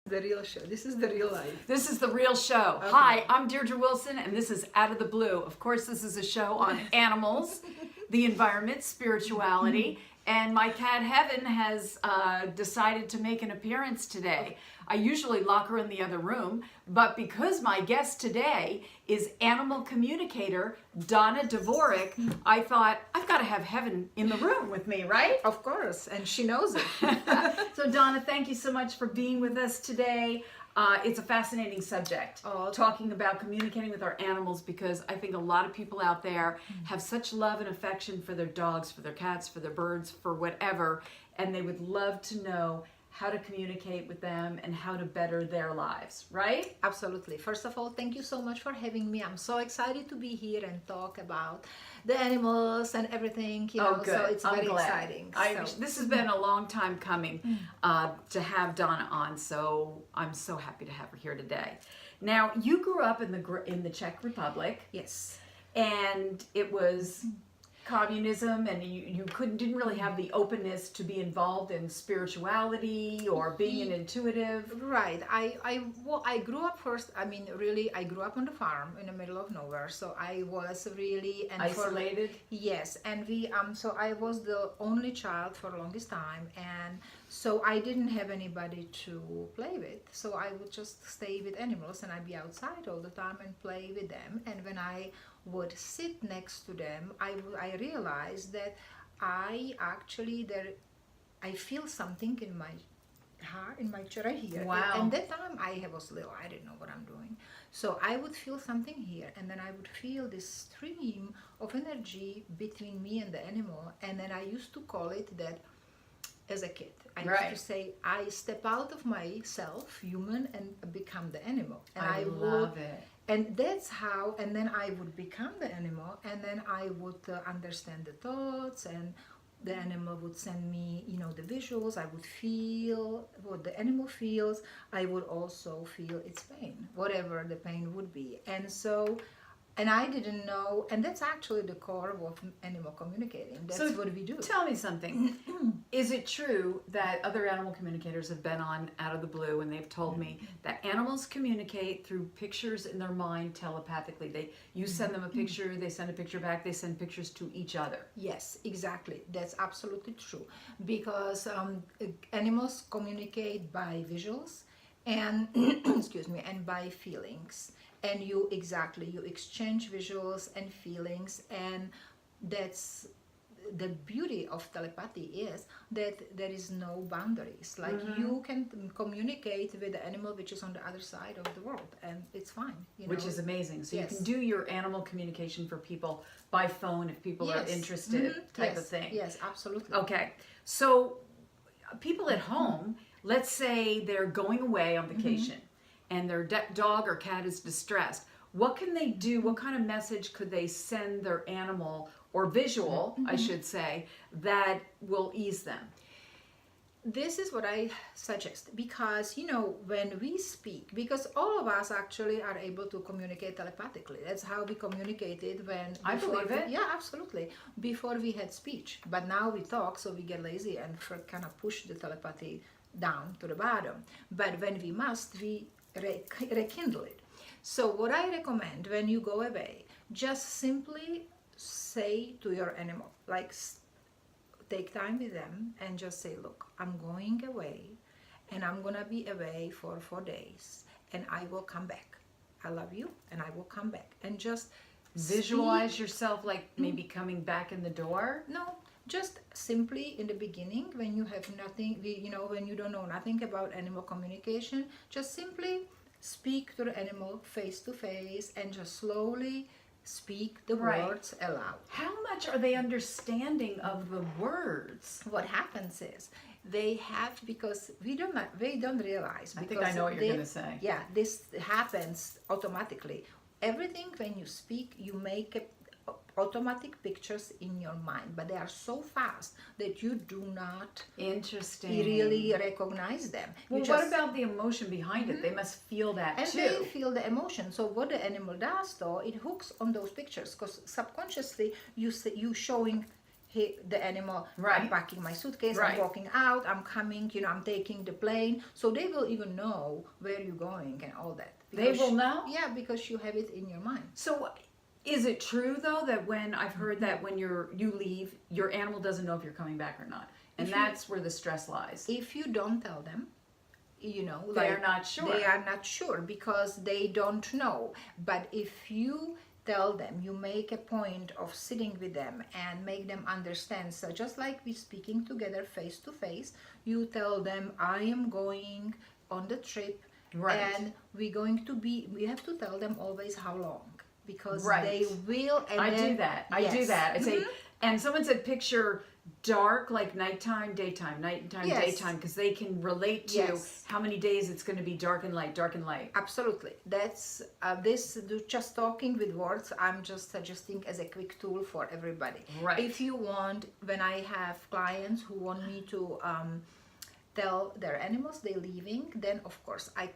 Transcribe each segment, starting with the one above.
The real show. This is the real life. This is the real show. Okay. Hi, I'm Deirdre Wilson, and this is Out of the Blue. Of course, this is a show on animals, the environment, spirituality, and my cat Heaven has decided to make an appearance today. I usually lock her in the other room, but because my guest today is Animal Communicator Donna Dvorak, I thought, I've got to have Heaven in the room with me, right? Of course, and she knows it. So Donna, thank you so much for being with us today. It's a fascinating subject, Oh. talking about communicating with our animals, because I think a lot of people out there have such love and affection for their dogs, for their cats, for their birds, for whatever, and they would love to know how to communicate with them and how to better their lives, right? Absolutely. First of all, thank you so much for having me. I'm so excited to be here and talk about the animals and everything, you know, Oh, good. so it's I'm very glad. exciting. This has been a long time coming to have Donna on, so I'm so happy to have her here today. Now, you grew up in the Czech Republic, Yes. and it was communism, and you didn't really have the openness to be involved in spirituality or being an intuitive. Right. I grew up first. I mean, really, I grew up on the farm in the middle of nowhere. So I was really Isolated? Yes, and so I was the only child for the longest time, and so I didn't have anybody to play with. So I would just stay with animals, and I'd be outside all the time and play with them. And when I would sit next to them, I realized that I feel something in my heart, in my chest right here. Wow. And that time I was little, I didn't know what I'm doing. So I would feel something here, and then I would feel this stream of energy between me and the animal. And then I used to call it that as a kid. I Right. used to say, I step out of myself, human, and become the animal. And I love it. And that's how, and then I would become the animal, and then I would understand the thoughts, and the animal would send me, you know, the visuals. I would feel what the animal feels. I would also feel its pain, whatever the pain would be. And so, and I didn't know, and that's actually the core of animal communicating. That's So what we do. Tell me something. Is it true that other animal communicators have been on Out of the Blue, and they've told me that animals communicate through pictures in their mind telepathically? You send them a picture, they send a picture back, they send pictures to each other. Yes, exactly. That's absolutely true. Because animals communicate by visuals and excuse me, and by feelings. And you exchange visuals and feelings, and that's the beauty of telepathy, is that there is no boundaries. Like you can communicate with the animal which is on the other side of the world, and it's fine. Which is amazing. So Yes. you can do your animal communication for people by phone if people are Yes. interested, type Yes. of thing. Yes, absolutely. Okay. So people at home, let's say they're going away on vacation and their dog or cat is distressed. What can they do? What kind of message could they send their animal, or visual, I should say, that will ease them? This is what I suggest, because you know, when we speak, because all of us actually are able to communicate telepathically. That's how we communicated when I believe it. Yeah, absolutely, before we had speech. But now we talk, so we get lazy and kind of push the telepathy down to the bottom. But when we must, we rekindle it. So what I recommend when you go away, just simply say to your animal, like, take time with them and just say, look, I'm going away, and I'm gonna be away for 4 days, and I will come back. I love you, and I will come back. And just Visualize yourself like maybe coming back in the door. No, just simply in the beginning, when you have nothing, you know, when you don't know nothing about animal communication, just simply speak to the animal face to face, and just slowly speak the Right. words aloud. How much are they understanding of the words? What happens is they have, because they don't realize. I think because I know what you're going to say. Yeah, this happens automatically. Everything when you speak, you make automatic pictures in your mind, but they are so fast that you do not Interesting. really recognize them. Well, You what just- about the emotion behind it? They must feel that and too. they feel the emotion. So what the animal does, though, it hooks on those pictures, because subconsciously you showing the animal, Right. I'm packing my suitcase, Right. I'm walking out, I'm coming, I'm taking the plane. So they will even know where you're going and all that. They will know? Yeah, because you have it in your mind. So is it true though that when I've heard that when you leave, your animal doesn't know if you're coming back or not, and that's where the stress lies? If you don't tell them, They're not sure. They are not sure because they don't know. But if you tell them, you make a point of sitting with them and make them understand. So just like we're speaking together face to face, you tell them, I am going on the trip, Right. and we have to tell them always how long, because Right. they will. And I then, do that. I do yes. that. I say, and someone said picture dark like nighttime, daytime, nighttime, Yes. daytime, because they can relate to Yes. how many days it's going to be dark and light, dark and light. Absolutely. That's just talking with words. I'm just suggesting as a quick tool for everybody. Right. If you want, when I have clients who want me to tell their animals they're leaving, then of course I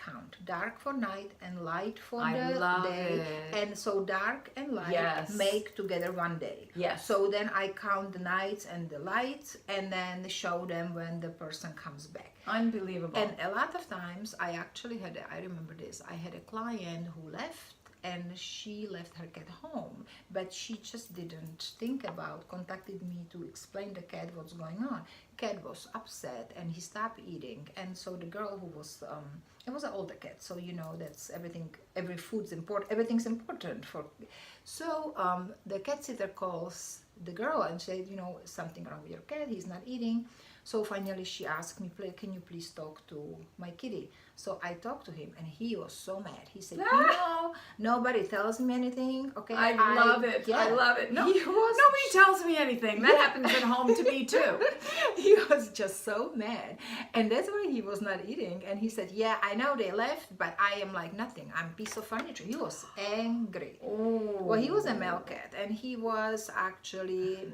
count dark for night and light for I the love day, it. and so dark and light Yes. make together one day. Yes. So then I count the nights and the lights, and then show them when the person comes back. Unbelievable. And a lot of times I remember this, I had a client who left, and she left her cat home, but she just didn't think about, contacted me to explain the cat what's going on. Cat was upset and he stopped eating, and so the girl who was it was an older cat, so that's everything's important for. So the cat sitter calls the girl and said, something wrong with your cat, he's not eating. So finally she asked me, can you please talk to my kitty? So I talked to him, and he was so mad. He said, nobody tells me anything. Okay, I love it. Yeah. I love it. No, He was- nobody tells me anything. That happens at home to me too. He was just so mad, and that's why he was not eating. And he said, yeah, I know they left, but I am like nothing, I'm a piece of furniture. He was angry. Well, he was a male cat, and he was actually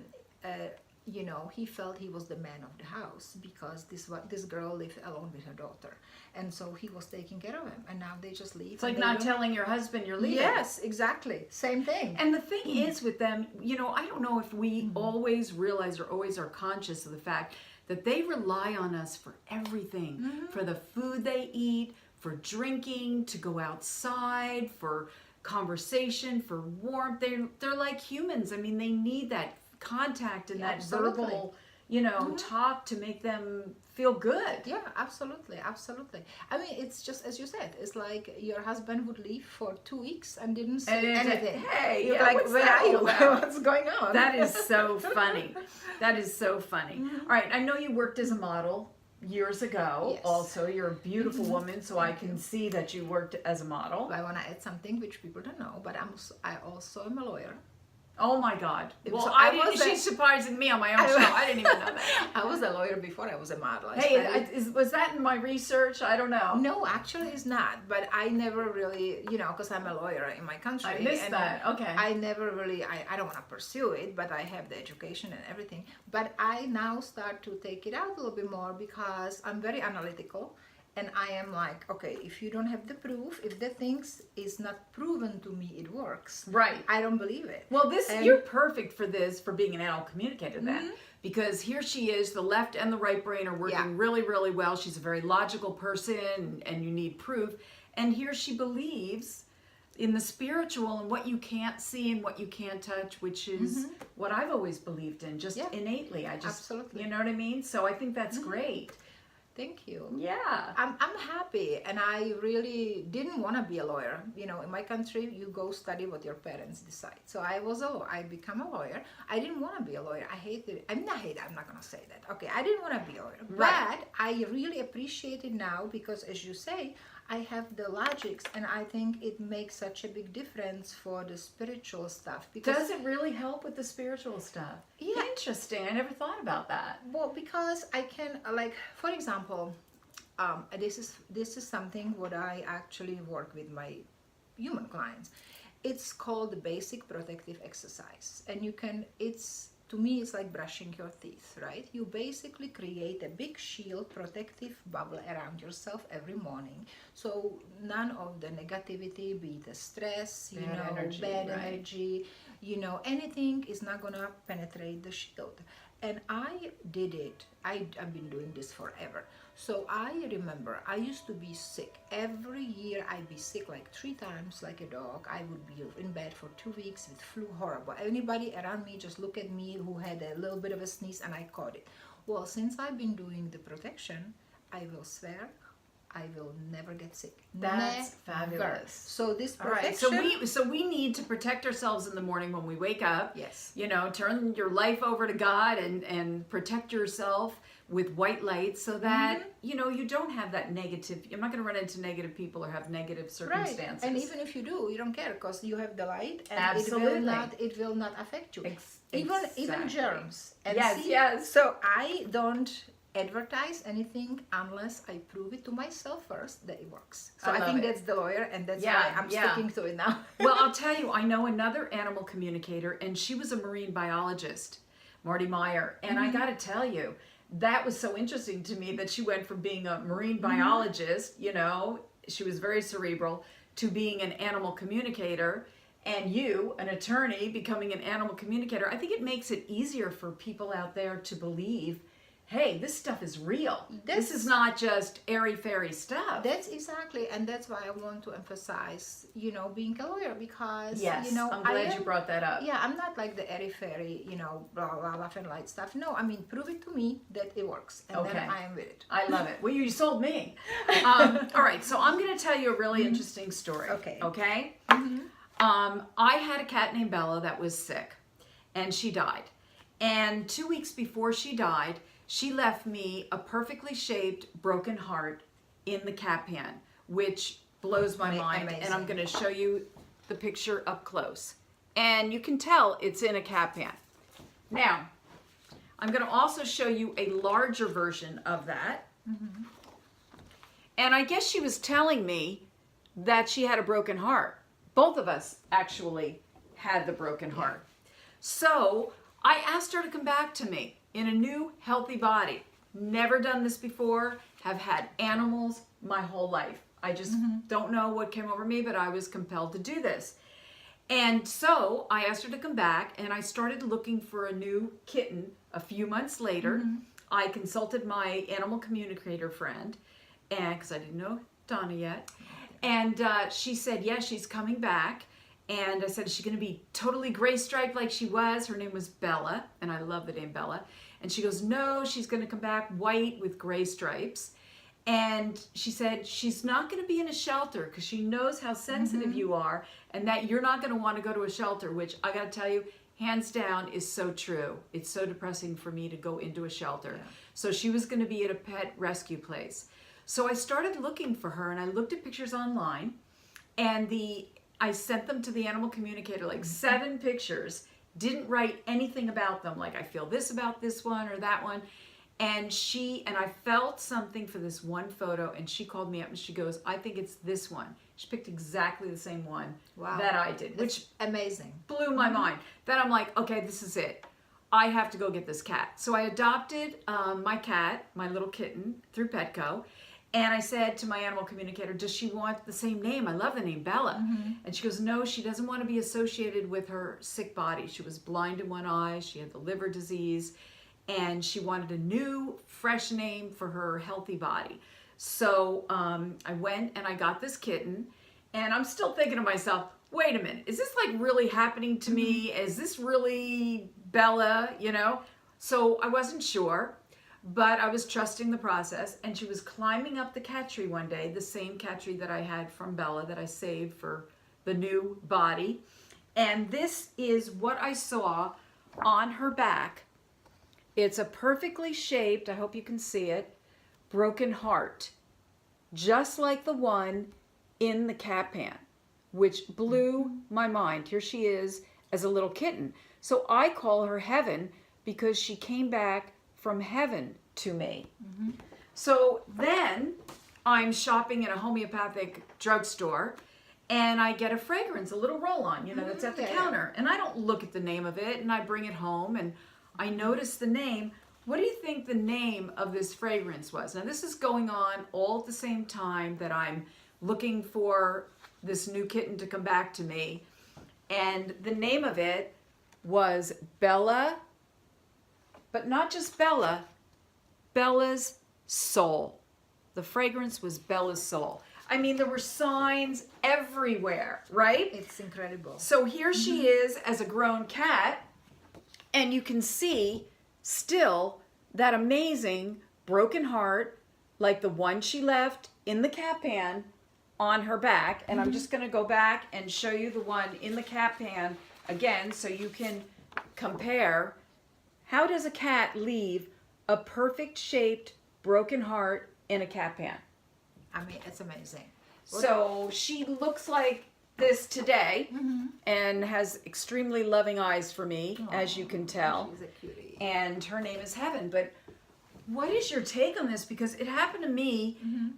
he felt he was the man of the house, because this girl lived alone with her daughter, and so he was taking care of him, and now they just leave. It's like not telling your husband you're leaving. Yes, exactly, same thing. And the thing is with them, I don't know if we always realize or always are conscious of the fact that they rely on us for everything, for the food they eat, for drinking, to go outside, for conversation, for warmth. They're like humans. I mean, they need that contact and that Absolutely. verbal, talk to make them feel good. Yeah, absolutely. I mean, it's just as you said. It's like your husband would leave for 2 weeks and didn't say And it's anything. hey, You're yeah, like, what's where that are you? all about? What's going on? That is so funny. That is so funny. All right, I know you worked as a model years ago. Yes. Also, you're a beautiful woman, so I can see that you worked as a model. I want to add something which people don't know, but I also am a lawyer. Oh my God. Well, So I didn't, she's surprising me on my own show. I didn't even know that. I was a lawyer before I was a model. Hey, was that in my research? I don't know. No, actually it's not. But I never really, because I'm a lawyer in my country. I missed and that. Okay. I never really, I don't want to pursue it, but I have the education and everything. But I now start to take it out a little bit more, because I'm very analytical. And I am like, okay, if you don't have the proof, if the things is not proven to me it works, Right. I don't believe it. Well, And- you're perfect for this, for being an animal communicator then. Because here she is, the left and the right brain are working really, really well. She's a very logical person, and you need proof. And here she believes in the spiritual and what you can't see and what you can't touch, which is what I've always believed in, just innately. Absolutely. You know what I mean? So I think that's great. Thank you. Yeah. I'm happy, and I really didn't want to be a lawyer. In my country, you go study what your parents decide. So I become a lawyer. I didn't want to be a lawyer. I hated it. I'm not going to say that. Okay, I didn't want to be a lawyer. Right. But I really appreciate it now, because, as you say, I have the logics, and I think it makes such a big difference for the spiritual stuff. Because Does it really help with the spiritual stuff? Yeah. Interesting. I never thought about that. Well, because I can, for example, this is something what I actually work with my human clients. It's called the basic protective exercise, and it's to me, it's like brushing your teeth, right? You basically create a big shield, protective bubble around yourself every morning. So none of the negativity, be it the stress, bad energy, anything is not gonna penetrate the shield. And I did it. I've been doing this forever. So I remember I used to be sick. Every year I'd be sick like 3 times like a dog. I would be in bed for 2 weeks with flu, horrible. Anybody around me just look at me who had a little bit of a sneeze and I caught it. Well, since I've been doing the protection, I will swear I will never get sick. That's fabulous. So this protection. All right. So we need to protect ourselves in the morning when we wake up. Yes. Turn your life over to God and protect yourself with white light so that you don't have that negative. You're not going to run into negative people or have negative circumstances. Right. And even if you do, you don't care because you have the light, and absolutely it will not affect you. Exactly. Even germs. And yes. So I don't advertise anything unless I prove it to myself first that it works. So I think that's the lawyer, and that's why I'm sticking to it now. Well, I'll tell you, I know another animal communicator, and she was a marine biologist, Marty Meyer, and I got to tell you, that was so interesting to me that she went from being a marine biologist, she was very cerebral, to being an animal communicator, and you, an attorney, becoming an animal communicator. I think it makes it easier for people out there to believe, hey, this stuff is real. This is not just airy-fairy stuff. That's exactly, and that's why I want to emphasize, being a lawyer, because, I'm glad you brought that up. Yeah, I'm not like the airy-fairy, blah, blah, laugh and light stuff. No, I mean, prove it to me that it works, and then I am with it. I love it. Well, you sold me. All right, so I'm going to tell you a really interesting story. Okay? I had a cat named Bella that was sick, and she died. And 2 weeks before she died, she left me a perfectly shaped broken heart in the cat pan, which blows my mind. Amazing. And I'm going to show you the picture up close. And you can tell it's in a cat pan. Now, I'm going to also show you a larger version of that. And I guess she was telling me that she had a broken heart. Both of us actually had the broken heart. So I asked her to come back to me in a new, healthy body. Never done this before, have had animals my whole life. I just don't know what came over me, but I was compelled to do this. And so I asked her to come back, and I started looking for a new kitten a few months later. I consulted my animal communicator friend, and because I didn't know Donna yet, and she said, yeah, she's coming back. And I said, is she going to be totally gray striped like she was? Her name was Bella, and I love the name Bella. And she goes, no, she's going to come back white with gray stripes. And she said she's not going to be in a shelter because she knows how sensitive you are and that you're not going to want to go to a shelter, which I got to tell you, hands down, is so true. It's so depressing for me to go into a shelter. Yeah. So she was going to be at a pet rescue place. So I started looking for her, and I looked at pictures online, and I sent them to the animal communicator, like 7 pictures, didn't write anything about them, like I feel this about this one or that one. And I felt something for this one photo, and she called me up and she goes, I think it's this one. She picked exactly the same one that I did, which amazing. Blew my mind. Then I'm like, okay, this is it. I have to go get this cat. So I adopted my cat, my little kitten, through Petco. And I said to my animal communicator, does she want the same name? I love the name Bella. And she goes, no, she doesn't want to be associated with her sick body. She was blind in one eye. She had the liver disease. And she wanted a new, fresh name for her healthy body. So I went and I got this kitten. And I'm still thinking to myself, wait a minute, is this like really happening to me? Is this really Bella, So I wasn't sure. But I was trusting the process, and she was climbing up the cat tree one day, the same cat tree that I had from Bella that I saved for the new body. And this is what I saw on her back. It's a perfectly shaped, I hope you can see it, broken heart, just like the one in the cat pan, which blew my mind. Here she is as a little kitten. So I call her Heaven because she came back from heaven to me. So then I'm shopping in a homeopathic drugstore, and I get a fragrance, a little roll-on, that's at the counter. And I don't look at the name of it, and I bring it home, and I noticed the name. What do you think the name of this fragrance was? Now this is going on all at the same time that I'm looking for this new kitten to come back to me. And the name of it was Bella, but not just Bella, Bella's Soul. The fragrance was Bella's Soul. I mean, there were signs everywhere, right? It's incredible. So here she is as a grown cat, and you can see still that amazing broken heart, like the one she left in the cat pan on her back. And I'm just going to go back and show you the one in the cat pan again so you can compare. How does a cat leave a perfect shaped broken heart in a cat pan? I mean, it's amazing. So she looks like this today and has extremely loving eyes for me, as you can tell. She's a cutie. And her name is Heaven. But what is your take on this? Because it happened to me,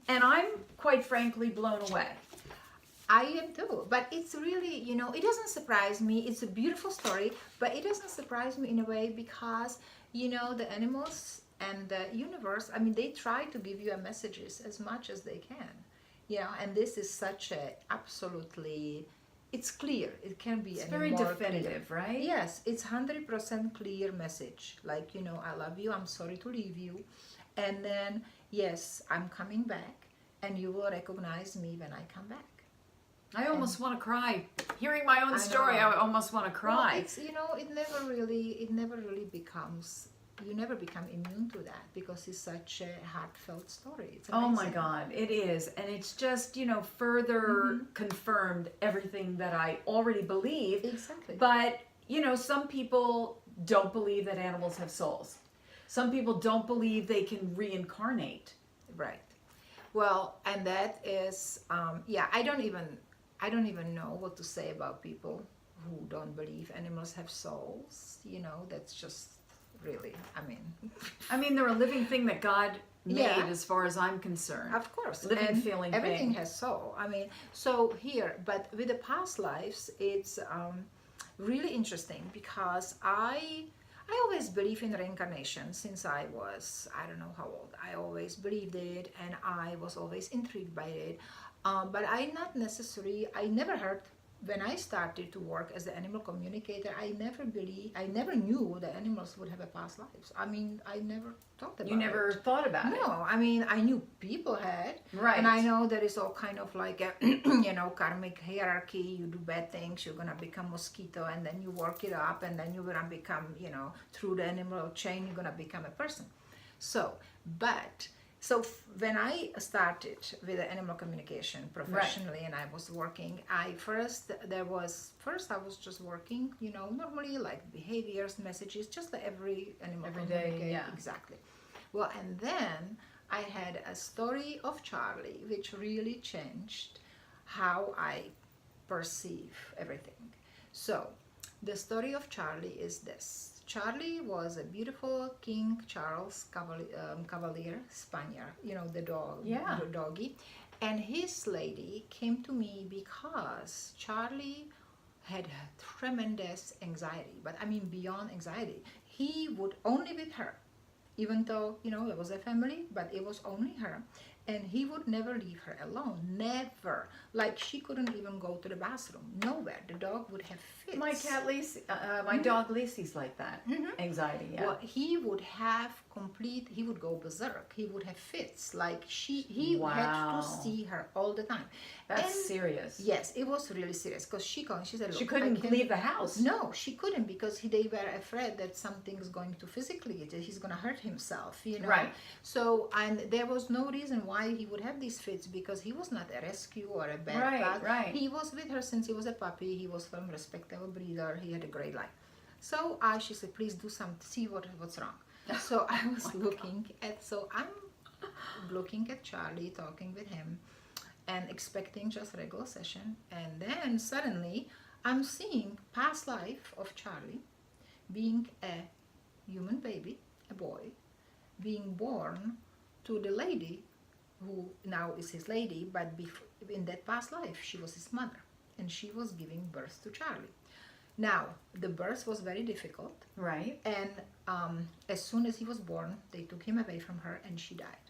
and I'm quite frankly blown away. I am too, but it's really, you know, it doesn't surprise me. It's a beautiful story, but it doesn't surprise me in a way because, you know, the animals and the universe, I mean, they try to give you a messages as much as they can, you know, and this is such a absolutely, it's clear. It can be It's any very more definitive, clear. right? Yes, it's 100% clear message. Like, you know, I love you. I'm sorry to leave you. And then, yes, I'm coming back and you will recognize me when I come back. I almost want to cry. Hearing my own story, know. I almost want to Well, cry. it's, you know, it never really becomes, you never become immune to that because it's such a heartfelt story. It's Oh my amazing. God, it is. And it's just, you know, further confirmed everything that I already believe. Exactly. But, you know, some people don't believe that animals have souls. Some people don't believe they can reincarnate. Right. Well, and that is, yeah, I don't even know what to say about people who don't believe animals have souls. You know, that's just really, I mean, they're a living thing that God made, Yeah. as far as I'm concerned. Of course, Living, and feeling everything thing. has soul. I mean, so here, but with the past lives, it's really interesting because I always believe in reincarnation since I was, I don't know how old. I always believed it, and I was always intrigued by it. But I never heard. When I started to work as the animal communicator, I never knew that animals would have a past lives. I mean, I never thought about it. You never thought about it. No, I mean, I knew people had. Right. And I know there is all kind of like a, you know, karmic hierarchy. You do bad things, you're going to become mosquito, and then you work it up, and then you're going to become, you know, through the animal chain, you're going to become a person. So when I started with the animal communication professionally, and I was working, I was just working, you know, normally like behaviors, messages, just like every animal Every day, communicator. yeah. Exactly. Well, and then I had a story of Charlie, which really changed how I perceive everything. So the story of Charlie is this. Charlie was a beautiful King Charles Cavalier Spaniel, you know, the dog, Yeah. the doggy. And his lady came to me because Charlie had tremendous anxiety, but I mean beyond anxiety. He would only with her, even though, you know, it was a family, but it was only her. And he would never leave her alone, never. Like she couldn't even go to the bathroom, nowhere. The dog would have fits. My cat Lacey, my dog Lacey's like that. Anxiety, yeah. Well, he would go berserk. He would have fits. Like he Wow. had to see her all the time. That's And serious. yes, it was really serious because she said, look, She I couldn't can't- leave the house. No, she couldn't because they were afraid that something's going to physically, that he's going to hurt himself, you know. Right. So, and there was no reason why he would have these fits because he was not a rescue or a bad Right, dog. right. He was with her since he was a puppy. He was from a respectable breeder. He had a great life. So she said, please do something, see what's wrong. So I was I'm looking at Charlie, talking with him, and expecting just regular session. And then suddenly I'm seeing past life of Charlie being a human baby, a boy, being born to the lady who now is his lady, but in that past life she was his mother, and she was giving birth to Charlie. Now, the birth was very difficult. Right. And as soon as he was born, they took him away from her and she died.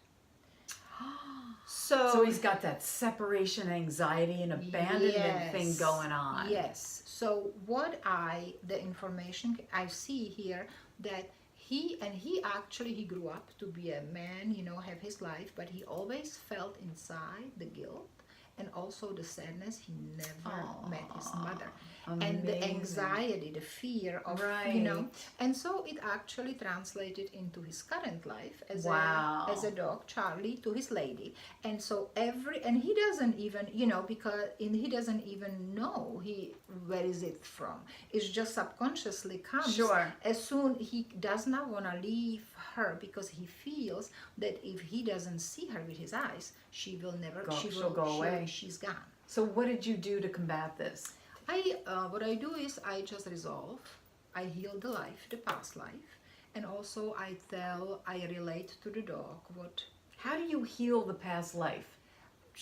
So he's got that separation anxiety and abandonment thing going on. Yes. So the information I see here, that he actually, he grew up to be a man, have his life, but he always felt inside the guilt and also the sadness. He never met his mother. Amazing. And the anxiety, the fear of, Right. and so it actually translated into his current life as Wow. a dog, Charlie, to his lady. And so and he doesn't even, because he doesn't even know where is it from. It's just subconsciously comes. Sure. As soon he does not want to leave her, because he feels that if he doesn't see her with his eyes, she will never She'll go away. She's gone. So what did you do to combat this? What I do is I just resolve, I heal the life, the past life, and also I relate to the dog How do you heal the past life?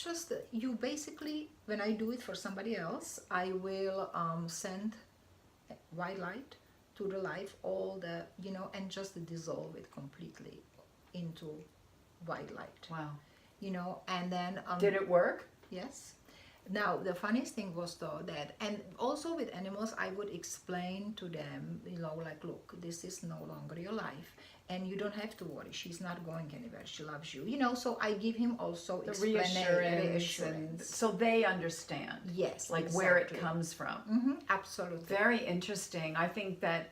just you basically, when I do it for somebody else, I will send white light to the life, all the, and just dissolve it completely into white light. Wow. And then Did it work? yes. Now, the funniest thing was though that, and also with animals, I would explain to them, like, look, this is no longer your life, and you don't have to worry. She's not going anywhere. She loves you. So I give him also The reassurance. And so they understand. Yes, Like exactly. where it comes from. Absolutely. Very interesting. I think that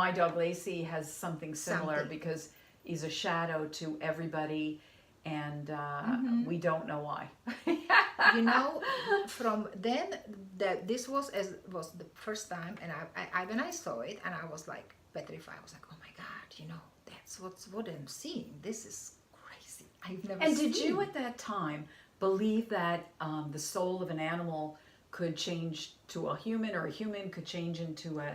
my dog Lacey has something similar Something. because he's a shadow to everybody, and we don't know why. From then, that this was the first time, and I when I saw it, and I was like petrified. I was like, oh my God, that's what I'm seeing. This is crazy. I've never. And seen. did you at that time believe that the soul of an animal could change to a human, or a human could change into a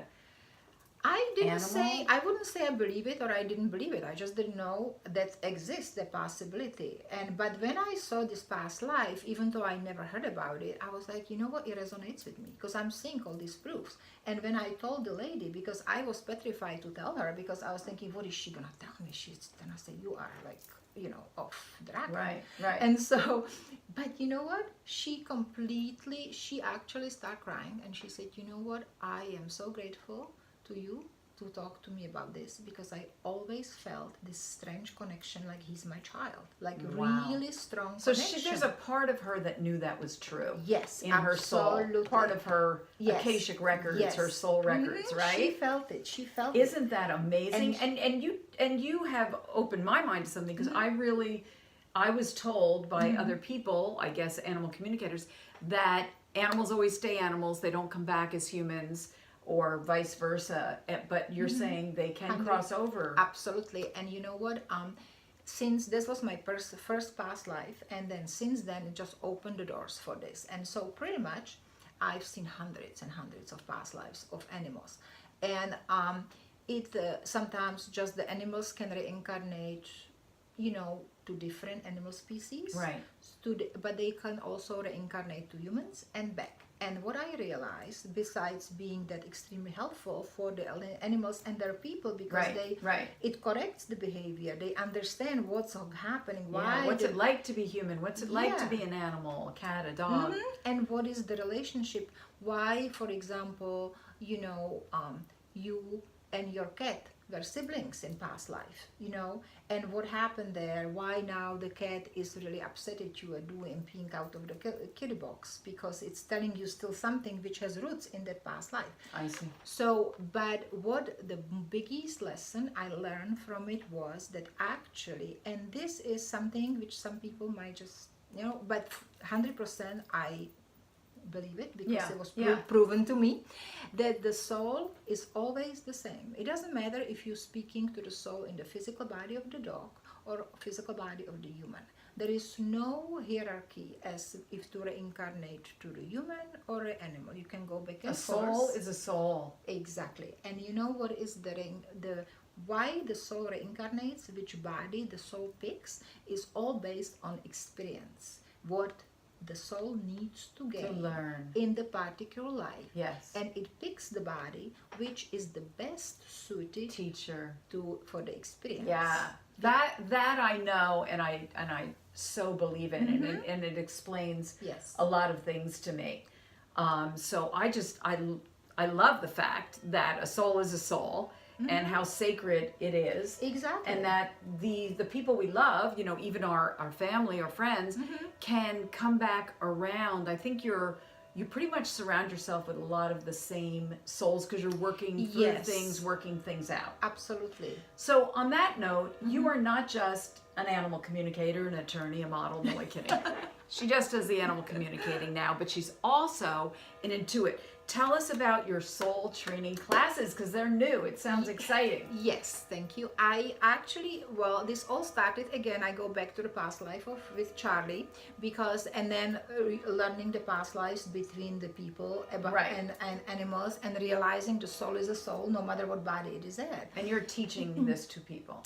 I didn't animal? say, I wouldn't say I believe it or I didn't believe it. I just didn't know that exists, the possibility. But when I saw this past life, even though I never heard about it, I was like, you know what, it resonates with me because I'm seeing all these proofs. And when I told the lady, because I was petrified to tell her, because I was thinking, what is she gonna tell me? She's gonna say, you are like, off the rack. Right, right. And so, but you know what? She actually started crying, and she said, you know what? I am so grateful to you to talk to me about this, because I always felt this strange connection, like he's my child, like Wow. really strong So connection. there's a part of her that knew that was true. Yes, In her soul. absolutely. Part of her Yes. Akashic records, Yes. her soul records, Mhm, right? She felt it. Isn't that amazing? And And you have opened my mind to something, because I was told by other people, I guess animal communicators, that animals always stay animals. They don't come back as humans, or vice versa. But you're saying they can cross over. Absolutely. And you know what? Since this was my first past life, and then since then it just opened the doors for this. And so pretty much I've seen hundreds and hundreds of past lives of animals. And sometimes just the animals can reincarnate, to different animal species. Right. But they can also reincarnate to humans and back. And what I realized, besides being that extremely helpful for the animals and their people, because it corrects the behavior. They understand what's happening. Why? What's it like to be human? What's it like to be an animal, a cat, a dog? And what is the relationship? Why, for example, you and your cat were siblings in past life, and what happened there, why now the cat is really upset at you and peeing out of the kitty box, because it's telling you still something which has roots in that past life. I see. So, but what the biggest lesson I learned from it was that actually, and this is something which some people might just, but 100% I believe it, because it was proven to me that the soul is always the same. It doesn't matter if you're speaking to the soul in the physical body of the dog or physical body of the human. There is no hierarchy as if to reincarnate to the human or an animal. You can go back and forth. A soul is a soul. Exactly. And you know what is why the soul reincarnates, which body the soul picks, is all based on experience. What the soul needs to To gain learn. in the particular life. Yes. And it picks the body which is the best suited Teacher. for the experience. Yeah. That I know, and I so believe in, and it explains Yes. a lot of things to me. So I love the fact that a soul is a soul, and how sacred it is. Exactly. And that the people we love, even our family or friends, can come back around. I think you pretty much surround yourself with a lot of the same souls because you're working through Yes. things, working things out. Absolutely. So on that note, you are not just an animal communicator, an attorney, a model. No, I'm kidding. She just does the animal communicating now, but she's also an Intuit. Tell us about your soul training classes because they're new. It sounds exciting. Yes, thank you. I actually, this all started again. I go back to the past life with Charlie and then learning the past lives between the people and animals, and realizing the soul is a soul no matter what body it is at. And you're teaching this to people.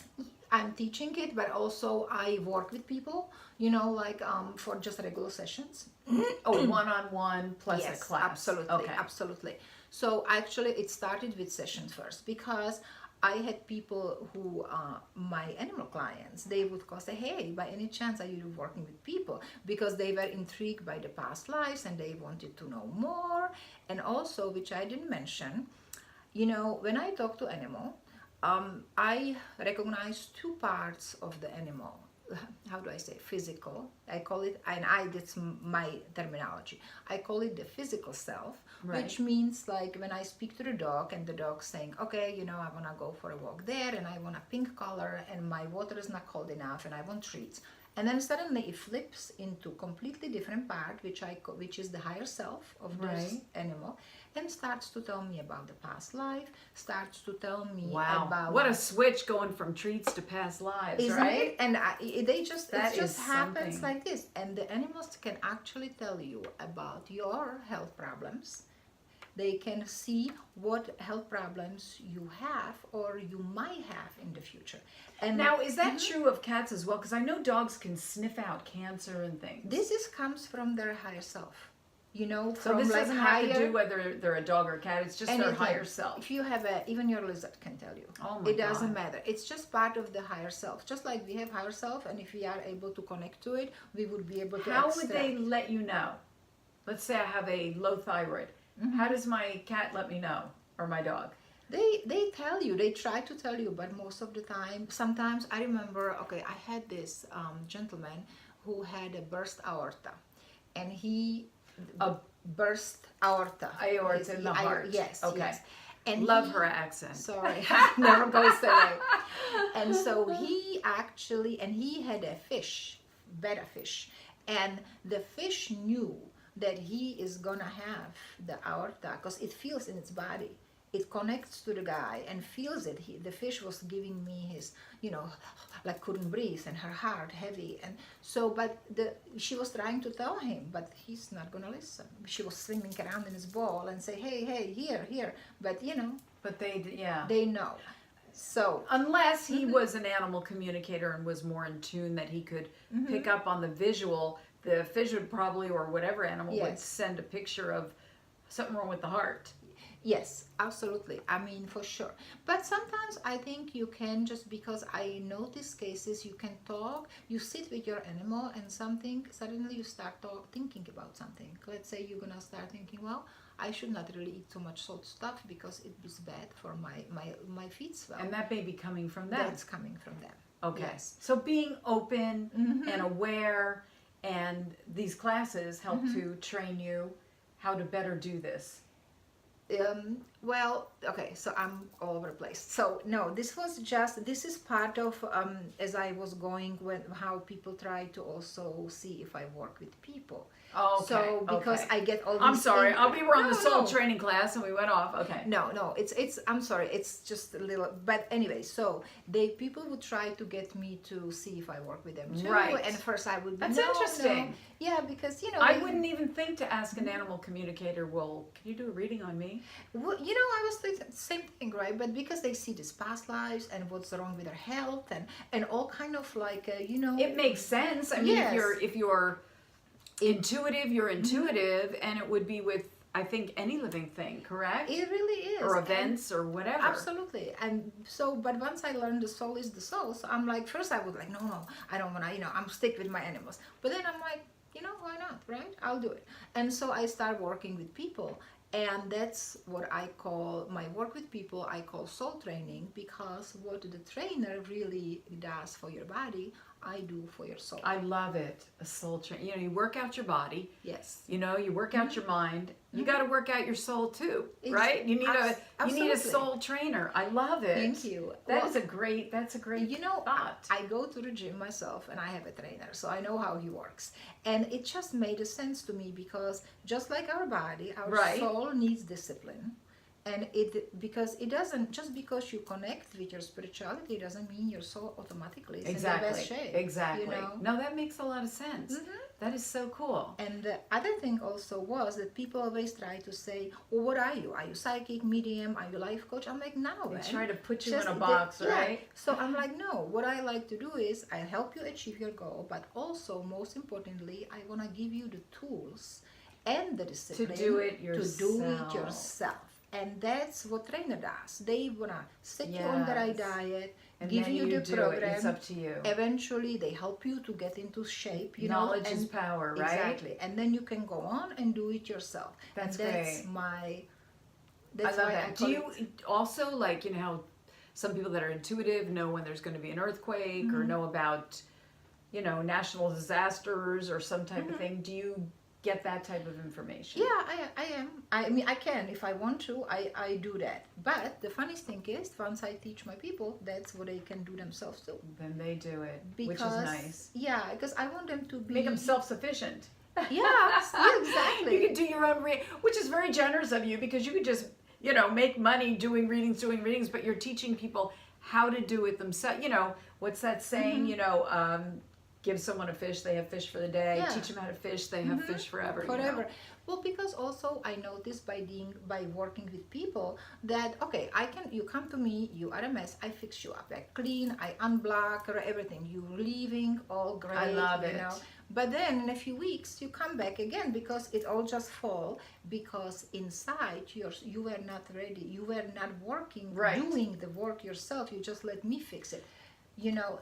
I'm teaching it, but also I work with people, for just regular sessions. Oh, one-on-one plus Yes, a class. absolutely, Okay. absolutely. So actually it started with sessions first because I had people who, my animal clients, they would say, hey, by any chance are you working with people? Because they were intrigued by the past lives and they wanted to know more. And also, which I didn't mention, when I talk to animal, I recognize two parts of the animal. How do I say physical? I call it, and that's my terminology. I call it the physical self, which means like when I speak to the dog and the dog's saying, okay, I want to go for a walk there and I want a pink color and my water is not cold enough and I want treats. And then suddenly it flips into completely different part, which is the higher self of this animal, and starts to tell me about the past life, starts to tell me about... What a switch going from treats to past lives, Isn't right? it? And it just happens something. like this. And the animals can actually tell you about your health problems. They can see what health problems you have or you might have in the future. And now, is that true of cats as well? Because I know dogs can sniff out cancer and things. This comes from their higher self. So this doesn't have to do whether they're a dog or a cat. It's just their higher self. If you have even your lizard can tell you. Oh my It doesn't God. matter. It's just part of the higher self. Just like we have higher self, and if we are able to connect to it, we would be able to How would they let you know? Let's say I have a low thyroid. How does my cat let me know? Or my dog? They tell you, they try to tell you, but most of the time, sometimes I remember, I had this gentleman who had a burst aorta, and he burst aorta. Aorta in the heart. Yes. Okay. Yes. And Love her accent. Sorry, never goes away. And so he had a fish, betta fish, and the fish knew that he is gonna have the aorta because it feels in its body. It connects to the guy and feels it. The fish was giving me his, like couldn't breathe and her heart heavy. And so, but she was trying to tell him, but he's not gonna listen. She was swimming around in his ball and say, hey, here. But But they know. So unless he was an animal communicator and was more in tune that he could pick up on the visual, the fish would probably, or whatever animal would send a picture of something wrong with the heart. Yes, absolutely. I mean, for sure. But sometimes I think you can, just because I notice cases, you can talk, you sit with your animal and suddenly you start thinking about something. Let's say you're going to start thinking, well, I should not really eat so much salt stuff because it is bad for my feet swell. And that may be coming from them. That's coming from them. Okay. Yes. So being open and aware, and these classes help to train you how to better do this. So I'm all over the place. So no, this is part of, as I was going with how people try to also see if I work with people. Oh, okay. So because I get all these... I'm sorry, we were on the soul training class and we went off. Okay. No, it's I'm sorry, it's just a little, but anyway, so people would try to get me to see if I work with them too. Right. And first I would be, That's interesting. No. Yeah, because I wouldn't even think to ask an animal communicator, well, can you do a reading on me? Well, I was thinking the same thing, right? But because they see these past lives and what's wrong with their health and all kind of like, It makes sense. I mean, Yes. if you're intuitive, you're intuitive, and it would be with, I think, any living thing, correct? It really is. Or events or whatever. Absolutely. And so, but once I learned the soul is the soul, so I'm like, first I was like, no, I don't want to, I'm stick with my animals. But then I'm like, why not, right? I'll do it. And so I started working with people. And that's what I call my work with people, I call soul training, because what the trainer really does for your body, I do for your soul. I love it. A soul train. You work out your body. Yes. You work out your mind. You got to work out your soul too, Ex- right? You need absolutely. a soul trainer. I love it. Thank you. That's a great thought. I go to the gym myself and I have a trainer, so I know how he works. And it just made a sense to me because just like our body, our Right. soul needs discipline. And because it doesn't, just because you connect with your spirituality, doesn't mean your soul automatically is in the best shape. Exactly. No, that makes a lot of sense. That is so cool. And the other thing also was that people always try to say, well, what are you? Are you psychic, medium? Are you life coach? I'm like, none of They it. try to put you in a box, right? So I'm like, no, what I like to do is I help you achieve your goal, but also, most importantly, I want to give you the tools and the discipline To do it yourself. And that's what trainer does. They want to set you on the right diet, and give then you the do program. It's up to you. Eventually, they help you to get into shape. Knowledge is power, right? Exactly. And then you can go on and do it yourself. That's great. That's I love why that. Do you also, how some people that are intuitive know when there's going to be an earthquake or know about, national disasters or some type of thing? Do you get that type of information? Yeah, I am. I mean, I can. If I want to, I do that. But the funniest thing is, once I teach my people, that's what they can do themselves too. Then they do it, which is nice. Yeah, because I want them to be... Make them self-sufficient. Yeah, exactly. You can do your own which is very generous of you, because you could just, make money doing readings, but you're teaching people how to do it themselves. What's that saying? Give someone a fish, they have fish for the day. Yeah. Teach them how to fish, they have fish forever. Forever. Well, because also I noticed by working with people that, okay, you come to me, you are a mess, I fix you up. I clean, I unblock everything. You're leaving, all great. I love it. But then in a few weeks, you come back again because it all just fall, because inside you were not ready. You were not working, doing the work yourself. You just let me fix it.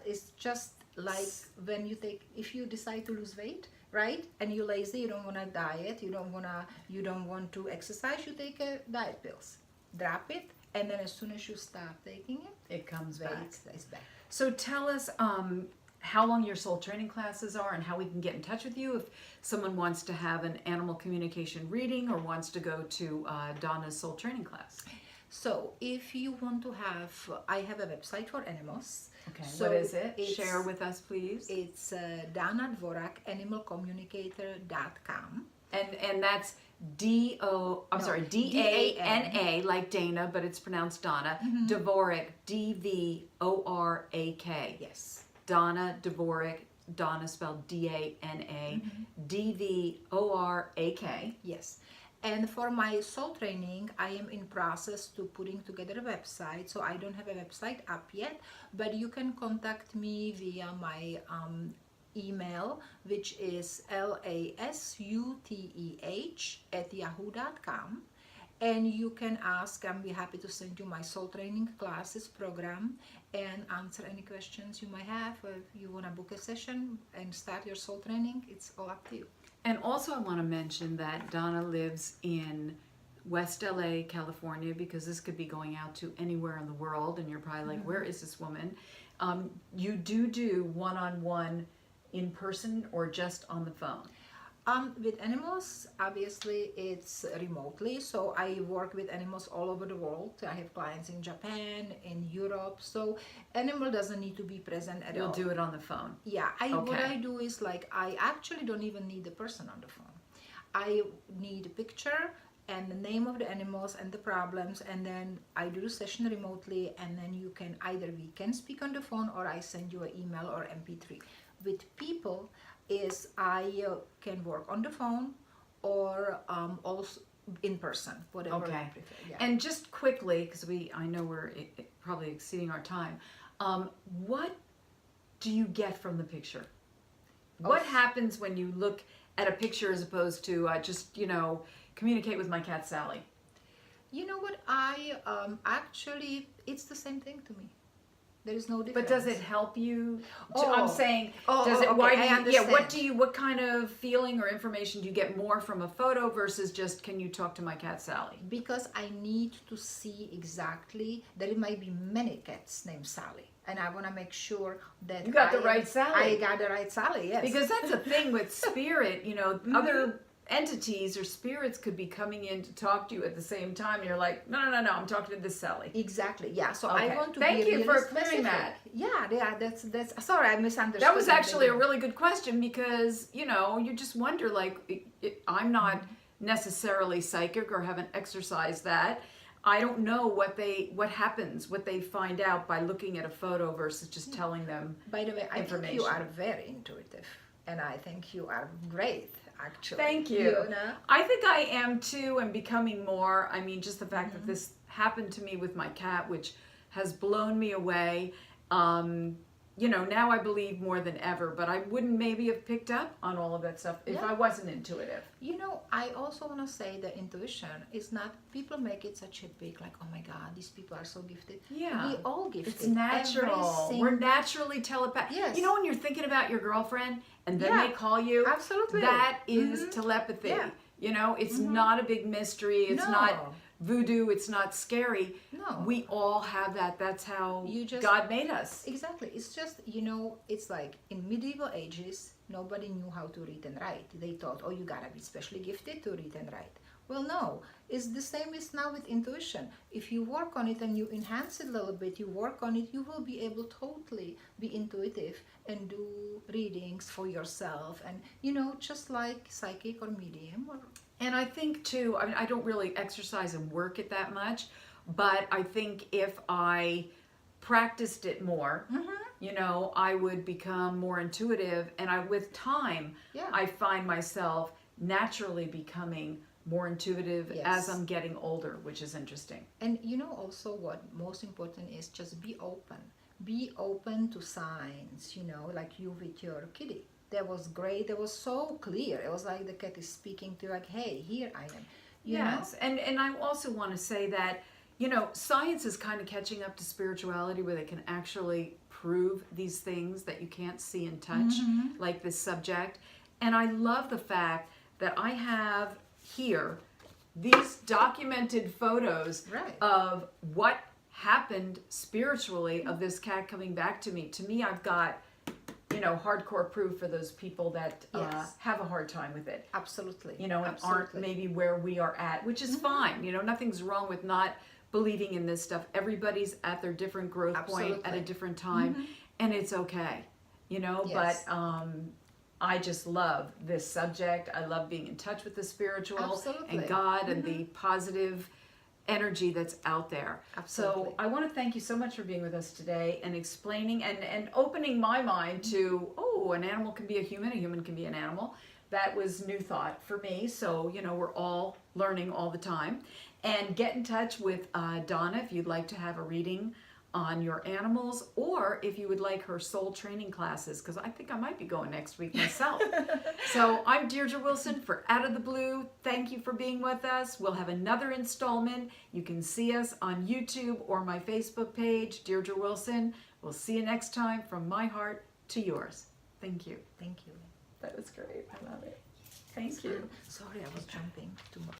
It's just like if you decide to lose weight, right? And you're lazy, you don't want to diet, you don't want to exercise, you take diet pills, drop it, and then as soon as you stop taking it comes back. It's back. So tell us how long your soul training classes are and how we can get in touch with you if someone wants to have an animal communication reading or wants to go to Donna's soul training class. So if you want to I have a website for animals. Okay, so what is it? Share with us, please. It's Dvorak, animalcommunicator.com. And that's D-A-N-A, like Dana, but it's pronounced Donna. Dvorak, D-V-O-R-A-K. Yes. Donna Dvorak, Donna spelled D-A-N-A, D-V-O-R-A-K. Yes. And for my soul training, I am in process to putting together a website. So I don't have a website up yet, but you can contact me via my email, which is lasuteh@yahoo.com. And you can ask, I'll be happy to send you my soul training classes program and answer any questions you might have. Or if you want to book a session and start your soul training, it's all up to you. And also I want to mention that Donna lives in West LA, California, because this could be going out to anywhere in the world, and you're probably like, where is this woman? You do one-on-one in person or just on the phone? With animals, obviously it's remotely, so I work with animals all over the world. I have clients in Japan, in Europe, so animal doesn't need to be present at all. You'll do it on the phone? Yeah, what I do is I actually don't even need the person on the phone. I need a picture and the name of the animals and the problems, and then I do the session remotely, and then we can speak on the phone, or I send you an email or MP3. With people, I can work on the phone or also in person, whatever you prefer. Yeah. And just quickly, because I know we're probably exceeding our time, what do you get from the picture? What happens when you look at a picture as opposed to just, communicate with my cat Sally? You know what? I actually, it's the same thing to me. There is no difference. But does it help you? Oh. I'm saying, Oh, does it? okay, Why do I you? understand. What kind of feeling or information do you get more from a photo versus just can you talk to my cat Sally? Because I need to see exactly that it might be many cats named Sally, and I want to make sure that You got the right Sally. I got the right Sally. Yes. Because that's the thing with spirit. Other entities or spirits could be coming in to talk to you at the same time. You're like, no, I'm talking to this Sally. Exactly. Yeah. So Okay. I want to Thank be you really for specific. clearing that. Yeah. That's. Sorry, I misunderstood. That was at the actually a beginning. really good question because, you just wonder, like, I'm not necessarily psychic or haven't exercised that. I don't know what they find out by looking at a photo versus just telling them. By the way, I think you information. are very intuitive, and I think you are great. Actually. Thank you. I think I am too, and becoming more. I mean, just the fact that this happened to me with my cat, which has blown me away. Now I believe more than ever, but I wouldn't maybe have picked up on all of that stuff if I wasn't intuitive. I also want to say that intuition is not, people make it such a big, like, oh my God, these people are so gifted. Yeah. We all gifted. It's natural. We're naturally telepathic. Yes. When you're thinking about your girlfriend and then Yeah. they call you, Absolutely. that is telepathy. Yeah. It's not a big mystery. It's No. not voodoo. It's not scary. No. We all have that. That's how You just- God made us. Exactly. It's just, it's like in medieval ages, nobody knew how to read and write. They thought, oh, you gotta be specially gifted to read and write. Well, no. It's the same as now with intuition. If you work on it and you enhance it a little bit, you work on it, you will be able totally be intuitive and do readings for yourself. And, just like psychic or medium or... And I think too, I don't really exercise and work it that much, but I think if I practiced it more, I would become more intuitive. And with time, Yeah. I find myself naturally becoming more intuitive Yes. as I'm getting older, which is interesting. And also what most important is just be open. Be open to signs, like you with your kitty. That was great. That was so clear. It was like the cat is speaking to you, like, hey, here I am. Yes. And I also want to say that, science is kind of catching up to spirituality where they can actually prove these things that you can't see and touch, like this subject. And I love the fact that I have here these documented photos Right. of what happened spiritually of this cat coming back to me. To me, I've got, hardcore proof for those people that Yes. have a hard time with it. Absolutely. And aren't Absolutely. maybe where we are at, which is fine. Nothing's wrong with not believing in this stuff. Everybody's at their different growth point at a Absolutely. different time, and it's okay. Yes. But I just love this subject. I love being in touch with the spiritual Absolutely. and God and the positive energy that's out there. Absolutely. So I want to thank you so much for being with us today and explaining and opening my mind to, an animal can be a human can be an animal. That was new thought for me. So, we're all learning all the time. And get in touch with Donna if you'd like to have a reading on your animals, or if you would like her soul training classes, because I think I might be going next week myself. So I'm Deirdre Wilson for Out of the Blue. Thank you for being with us. We'll have another installment. You can see us on YouTube or my Facebook page, Deirdre Wilson. We'll see you next time from my heart to yours. Thank you. Thank you. That was great. I love it. Thank you. Sorry, I was jumping too much.